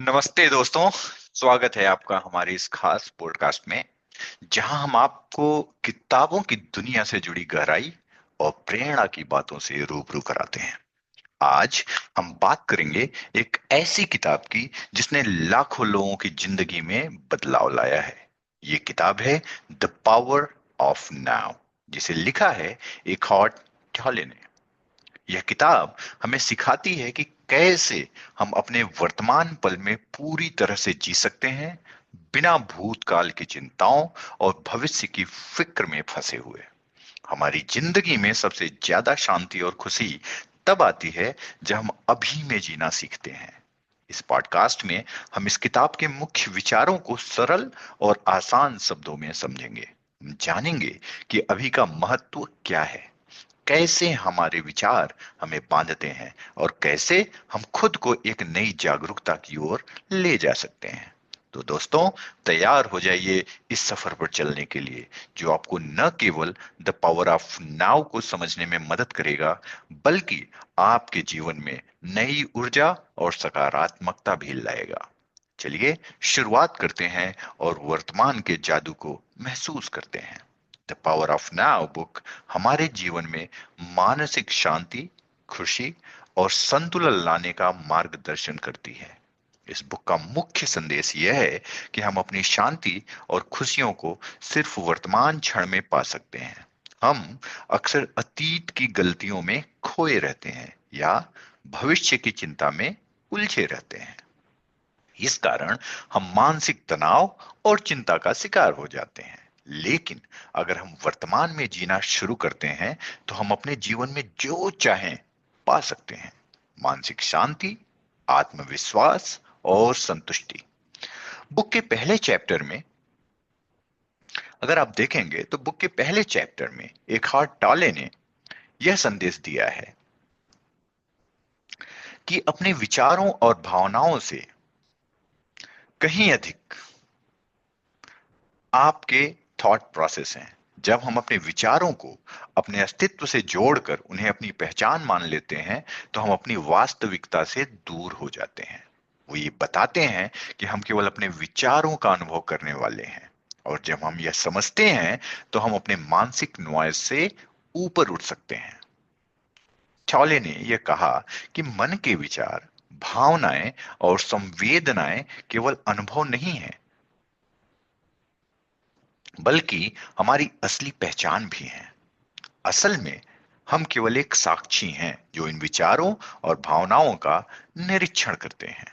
नमस्ते दोस्तों। स्वागत है आपका हमारे इस खास पॉडकास्ट में, जहां हम आपको किताबों की दुनिया से जुड़ी गहराई और प्रेरणा की बातों से रूबरू कराते हैं। आज हम बात करेंगे एक ऐसी किताब की जिसने लाखों लोगों की जिंदगी में बदलाव लाया है। ये किताब है द पावर ऑफ नाउ, जिसे लिखा है एखॉर्ड टोले ने। यह किताब हमें सिखाती है कि कैसे हम अपने वर्तमान पल में पूरी तरह से जी सकते हैं, बिना भूतकाल की चिंताओं और भविष्य की फिक्र में फंसे हुए। हमारी जिंदगी में सबसे ज्यादा शांति और खुशी तब आती है जब हम अभी में जीना सीखते हैं। इस पॉडकास्ट में हम इस किताब के मुख्य विचारों को सरल और आसान शब्दों में समझेंगे। हम जानेंगे कि अभी का महत्व क्या है, कैसे हमारे विचार हमें बांधते हैं और कैसे हम खुद को एक नई जागरूकता की ओर ले जा सकते हैं। तो दोस्तों, तैयार हो जाइए इस सफर पर चलने के लिए, जो आपको न केवल द पावर ऑफ नाउ को समझने में मदद करेगा, बल्कि आपके जीवन में नई ऊर्जा और सकारात्मकता भी लाएगा। चलिए शुरुआत करते हैं और वर्तमान के जादू को महसूस करते हैं। The power of now book हमारे जीवन में मानसिक शांति, खुशी और संतुलन लाने का मार्गदर्शन करती है। इस बुक का मुख्य संदेश यह है कि हम अपनी शांति और खुशियों को सिर्फ वर्तमान क्षण में पा सकते हैं। हम अक्सर अतीत की गलतियों में खोए रहते हैं या भविष्य की चिंता में उलझे रहते हैं। इस कारण हम मानसिक तनाव और चिंता का शिकार हो जाते हैं। लेकिन अगर हम वर्तमान में जीना शुरू करते हैं तो हम अपने जीवन में जो चाहें पा सकते हैं। मानसिक शांति, आत्मविश्वास और संतुष्टि। बुक के पहले चैप्टर में अगर आप देखेंगे तो बुक के पहले चैप्टर में एक हार्ट टाले ने यह संदेश दिया है कि अपने विचारों और भावनाओं से कहीं अधिक आपके थॉट प्रोसेस हैं। जब हम अपने विचारों को अपने अस्तित्व से जोड़कर उन्हें अपनी पहचान मान लेते हैं तो हम अपनी वास्तविकता से दूर हो जाते हैं। वो ये बताते हैं कि हम केवल अपने विचारों का अनुभव करने वाले हैं, और जब हम यह समझते हैं तो हम अपने मानसिक नॉइज से ऊपर उठ सकते हैं। चौले ने यह कहा कि मन के विचार, भावनाएं और संवेदनाएं केवल अनुभव नहीं है, बल्कि हमारी असली पहचान भी है। असल में हम केवल एक साक्षी हैं जो इन विचारों और भावनाओं का निरीक्षण करते हैं।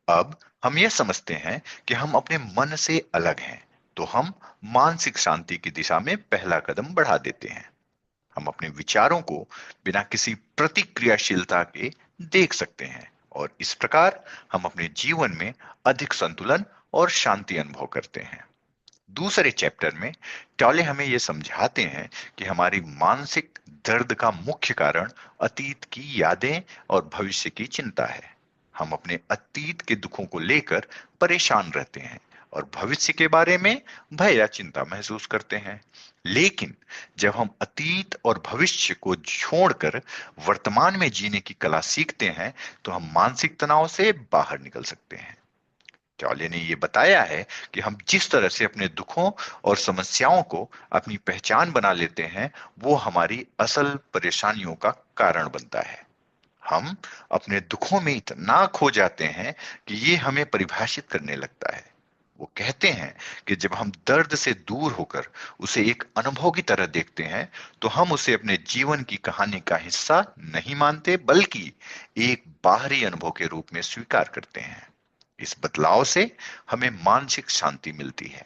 अब हम यह समझते हैं कि हम अपने मन से अलग हैं, तो हम मानसिक शांति की दिशा में पहला कदम बढ़ा देते हैं। हम अपने विचारों को बिना किसी प्रतिक्रियाशीलता के देख सकते हैं, और इस प्रकार हम अपने जीवन में अधिक संतुलन और शांति अनुभव करते हैं। दूसरे चैप्टर में टॉले हमें यह समझाते हैं कि हमारी मानसिक दर्द का मुख्य कारण अतीत की यादें और भविष्य की चिंता है। हम अपने अतीत के दुखों को लेकर परेशान रहते हैं और भविष्य के बारे में भय या चिंता महसूस करते हैं। लेकिन जब हम अतीत और भविष्य को छोड़कर वर्तमान में जीने की कला सीखते हैं तो हम मानसिक तनाव से बाहर निकल सकते हैं। चौले ने ये बताया है कि हम जिस तरह से अपने दुखों और समस्याओं को अपनी पहचान बना लेते हैं, वो हमारी असल परेशानियों का कारण बनता है। हम अपने दुखों में इतना खो जाते हैं कि ये हमें परिभाषित करने लगता है। वो कहते हैं कि जब हम दर्द से दूर होकर उसे एक अनुभव की तरह देखते हैं, तो हम उसे अपने जीवन की कहानी का हिस्सा नहीं मानते, बल्कि एक बाहरी अनुभव के रूप में स्वीकार करते हैं। इस बदलाव से हमें मानसिक शांति मिलती है।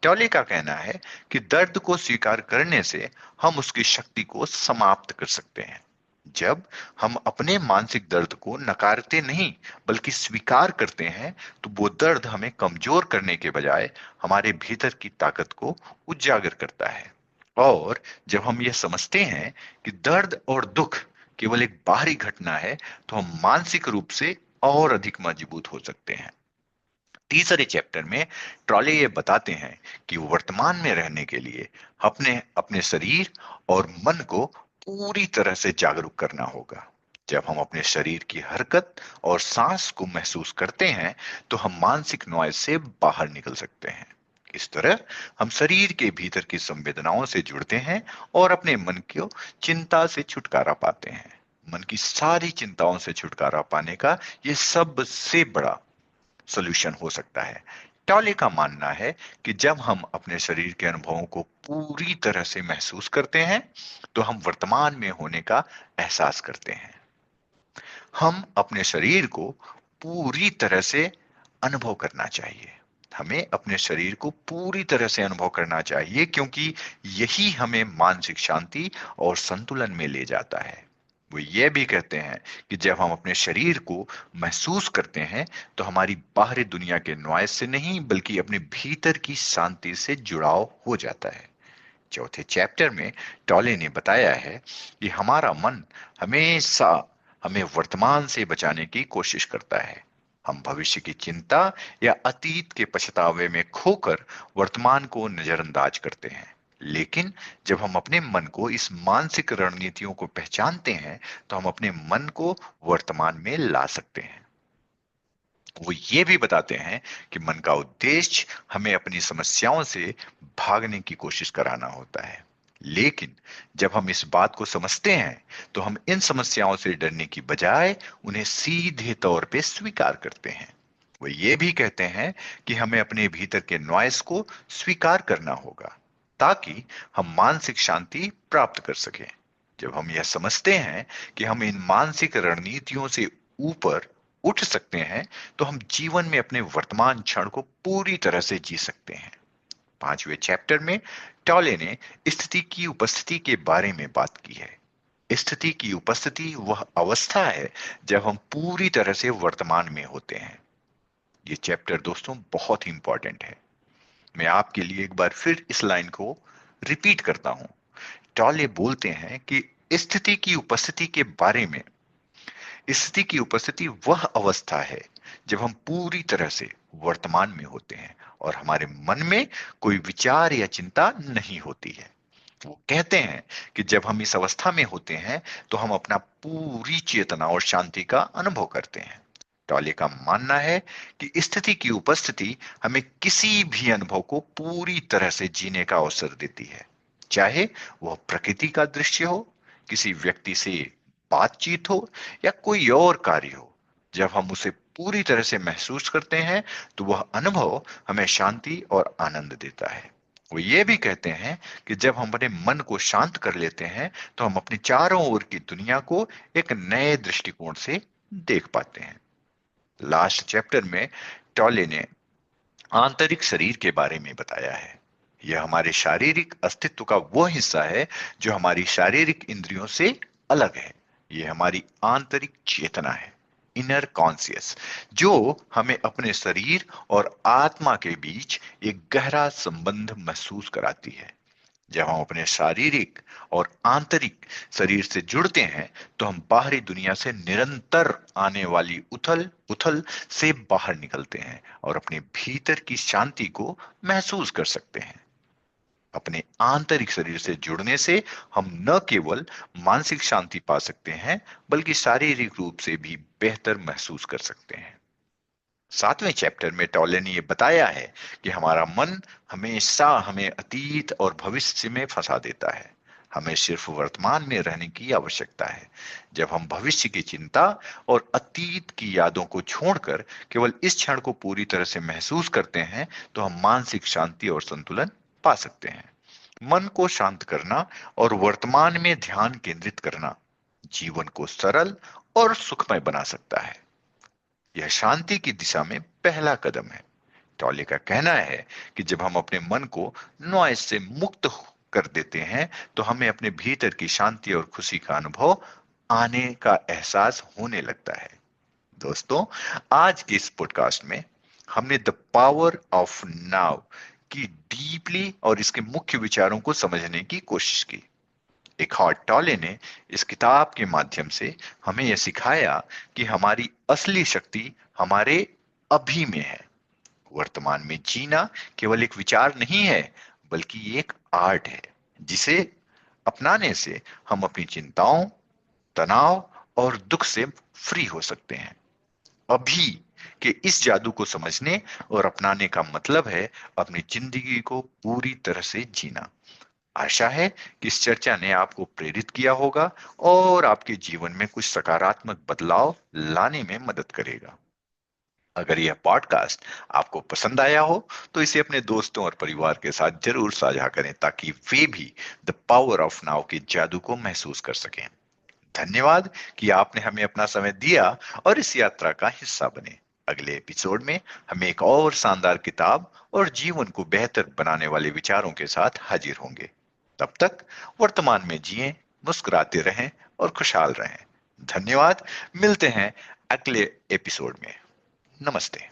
टॉले का कहना है कि दर्द को स्वीकार करने से हम उसकी शक्ति को समाप्त कर सकते हैं। जब हम अपने मानसिक दर्द को नकारते नहीं बल्कि स्वीकार करते हैं, तो वो दर्द हमें कमजोर करने के बजाय हमारे भीतर की ताकत को उजागर करता है। और जब हम यह समझते हैं कि दर्द और दुख केवल एक बाहरी घटना है, तो हम मानसिक रूप से और अधिक मजबूत हो सकते हैं। तीसरे चैप्टर में ट्रॉले ये बताते हैं कि वर्तमान में रहने के लिए अपने अपने शरीर और मन को पूरी तरह से जागरूक करना होगा। जब हम अपने शरीर की हरकत और सांस को महसूस करते हैं तो हम मानसिक नॉइज से बाहर निकल सकते हैं। इस तरह हम शरीर के भीतर की संवेदनाओं से जुड़ते हैं और अपने मन को चिंता से छुटकारा पाते हैं। मन की सारी चिंताओं से छुटकारा पाने का ये सबसे बड़ा सॉल्यूशन हो सकता है। टॉले का मानना है कि जब हम अपने शरीर के अनुभवों को पूरी तरह से महसूस करते हैं तो हम वर्तमान में होने का एहसास करते हैं। हम अपने शरीर को पूरी तरह से अनुभव करना चाहिए। हमें अपने शरीर को पूरी तरह से अनुभव करना चाहिए क्योंकि यही हमें मानसिक शांति और संतुलन में ले जाता है। वो ये भी कहते हैं कि जब हम अपने शरीर को महसूस करते हैं तो हमारी बाहरी दुनिया के नॉइज से नहीं बल्कि अपने भीतर की शांति से जुड़ाव हो जाता है। चौथे चैप्टर में टॉले ने बताया है कि हमारा मन हमेशा हमें वर्तमान से बचाने की कोशिश करता है। हम भविष्य की चिंता या अतीत के पछतावे में खोकर वर्तमान को नजरअंदाज करते हैं। लेकिन जब हम अपने मन को इस मानसिक रणनीतियों को पहचानते हैं तो हम अपने मन को वर्तमान में ला सकते हैं। वो ये भी बताते हैं कि मन का उद्देश्य हमें अपनी समस्याओं से भागने की कोशिश कराना होता है। लेकिन जब हम इस बात को समझते हैं तो हम इन समस्याओं से डरने की बजाय उन्हें सीधे तौर पे स्वीकार करते हैं। वो ये भी कहते हैं कि हमें अपने भीतर के नॉइस को स्वीकार करना होगा ताकि हम मानसिक शांति प्राप्त कर सकें। जब हम यह समझते हैं कि हम इन मानसिक रणनीतियों से ऊपर उठ सकते हैं तो हम जीवन में अपने वर्तमान क्षण को पूरी तरह से जी सकते हैं। पांचवें चैप्टर में टॉले ने स्थिति की उपस्थिति के बारे में बात की है। स्थिति की उपस्थिति वह अवस्था है जब हम पूरी तरह से वर्तमान में होते हैं। ये चैप्टर दोस्तों बहुत ही इंपॉर्टेंट है। मैं आपके लिए एक बार फिर इस लाइन को रिपीट करता हूं। टॉले बोलते हैं कि स्थिति की उपस्थिति के बारे में स्थिति की उपस्थिति वह अवस्था है जब हम पूरी तरह से वर्तमान में होते हैं और हमारे मन में कोई विचार या चिंता नहीं होती है। वो कहते हैं कि जब हम इस अवस्था में होते हैं तो हम अपना पूरी चेतना और शांति का अनुभव करते हैं। टॉले का मानना है कि स्थिति की उपस्थिति हमें किसी भी अनुभव को पूरी तरह से जीने का अवसर देती है, चाहे वह प्रकृति का दृश्य हो, किसी व्यक्ति से बातचीत हो या कोई और कार्य हो। जब हम उसे पूरी तरह से महसूस करते हैं तो वह अनुभव हमें शांति और आनंद देता है। वो ये भी कहते हैं कि जब हम अपने मन को शांत कर लेते हैं तो हम अपनी चारों ओर की दुनिया को एक नए दृष्टिकोण से देख पाते हैं। लास्ट चैप्टर में टॉले ने आंतरिक शरीर के बारे में बताया है। यह हमारे शारीरिक अस्तित्व का वो हिस्सा है जो हमारी शारीरिक इंद्रियों से अलग है। यह हमारी आंतरिक चेतना है, इनर कॉन्शियस, जो हमें अपने शरीर और आत्मा के बीच एक गहरा संबंध महसूस कराती है। जब हम अपने शारीरिक और आंतरिक शरीर से जुड़ते हैं तो हम बाहरी दुनिया से निरंतर आने वाली उथल उथल से बाहर निकलते हैं और अपने भीतर की शांति को महसूस कर सकते हैं। अपने आंतरिक शरीर से जुड़ने से हम न केवल मानसिक शांति पा सकते हैं बल्कि शारीरिक रूप से भी बेहतर महसूस कर सकते हैं। सातवें चैप्टर में टॉले ने ये बताया है कि हमारा मन हमेशा हमें अतीत और भविष्य में फंसा देता है। हमें सिर्फ वर्तमान में रहने की आवश्यकता है। जब हम भविष्य की चिंता और अतीत की यादों को छोड़कर केवल इस क्षण को पूरी तरह से महसूस करते हैं तो हम मानसिक शांति और संतुलन पा सकते हैं। मन को शांत करना और वर्तमान में ध्यान केंद्रित करना जीवन को सरल और सुखमय बना सकता है। यह शांति की दिशा में पहला कदम है। टॉले का कहना है कि जब हम अपने मन को नॉइज से मुक्त कर देते हैं तो हमें अपने भीतर की शांति और खुशी का अनुभव आने का एहसास होने लगता है। दोस्तों, आज के इस पॉडकास्ट में हमने द पावर ऑफ नाउ की डीपली और इसके मुख्य विचारों को समझने की कोशिश की। एक हॉट टॉले ने इस किताब के माध्यम से हमें यह सिखाया कि हमारी असली शक्ति हमारे अभी में है। वर्तमान में जीना केवल एक विचार नहीं है बल्कि एक आर्ट है जिसे अपनाने से हम अपनी चिंताओं, तनाव और दुख से फ्री हो सकते हैं। अभी के इस जादू को समझने और अपनाने का मतलब है अपनी जिंदगी को पूरी तरह से जीना। आशा है कि इस चर्चा ने आपको प्रेरित किया होगा और आपके जीवन में कुछ सकारात्मक बदलाव लाने में मदद करेगा। अगर यह पॉडकास्ट आपको पसंद आया हो तो इसे अपने दोस्तों और परिवार के साथ जरूर साझा करें ताकि वे भी द पावर ऑफ नाउ के जादू को महसूस कर सकें। धन्यवाद कि आपने हमें अपना समय दिया और इस यात्रा का हिस्सा बने। अगले एपिसोड में हम एक और शानदार किताब और जीवन को बेहतर बनाने वाले विचारों के साथ हाजिर होंगे। तब तक वर्तमान में जिएं, मुस्कुराते रहें और खुशहाल रहें। धन्यवाद। मिलते हैं अगले एपिसोड में। नमस्ते।